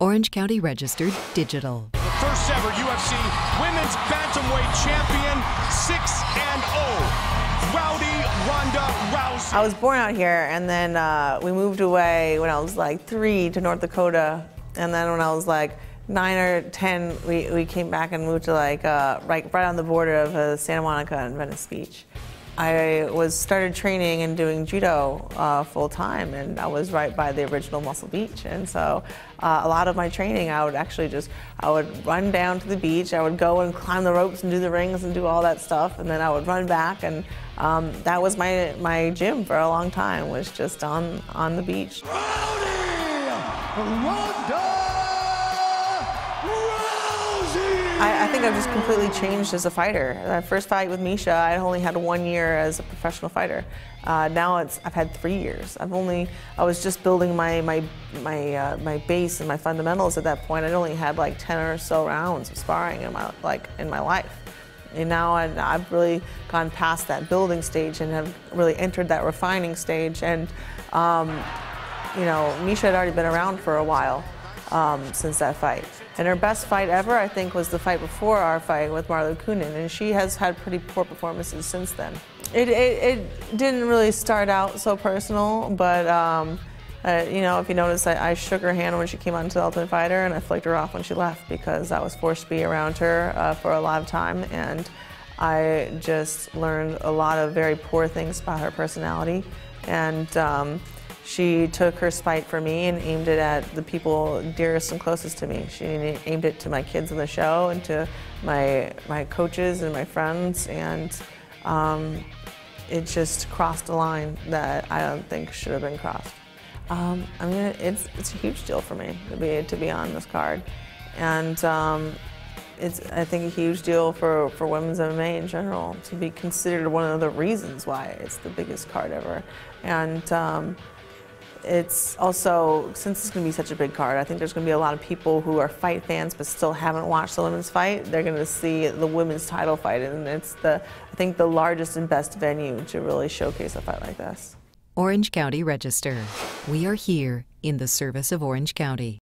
Orange County Registered Digital. The first ever UFC Women's Bantamweight Champion, 6-0, Ronda Rousey. I was born out here, and then we moved away when I was like 3 to North Dakota, and then when I was like 9 or 10, we came back and moved to like right on the border of Santa Monica and Venice Beach. I started training and doing judo full time, and I was right by the original Muscle Beach, and so a lot of my training I would run down to the beach, I would go and climb the ropes and do the rings and do all that stuff, and then I would run back, and that was my gym for a long time, was just on the beach. I think I've just completely changed as a fighter. My first fight with Misha, I only had 1 year as a professional fighter. Now I've had 3 years. I was just building my base and my fundamentals at that point. I'd only had like 10 or so rounds of sparring in my life. And now I've really gone past that building stage and have really entered that refining stage. And you know, Misha had already been around for a while since that fight. And her best fight ever, I think, was the fight before our fight with Marla Kunin, and she has had pretty poor performances since then. It didn't really start out so personal, but you know, if you notice, I shook her hand when she came out into the Ultimate Fighter, and I flicked her off when she left because I was forced to be around her for a lot of time, and I just learned a lot of very poor things about her personality. And she took her spite for me and aimed it at the people dearest and closest to me. She aimed it to my kids on the show and to my coaches and my friends, and it just crossed a line that I don't think should have been crossed. I mean, it's a huge deal for me to be on this card, and it's, I think, a huge deal for women's MMA in general to be considered one of the reasons why it's the biggest card ever. And it's also, since it's going to be such a big card, I think there's going to be a lot of people who are fight fans but still haven't watched the women's fight. They're going to see the women's title fight, and it's I think the largest and best venue to really showcase a fight like this. Orange County Register. We are here in the service of Orange County.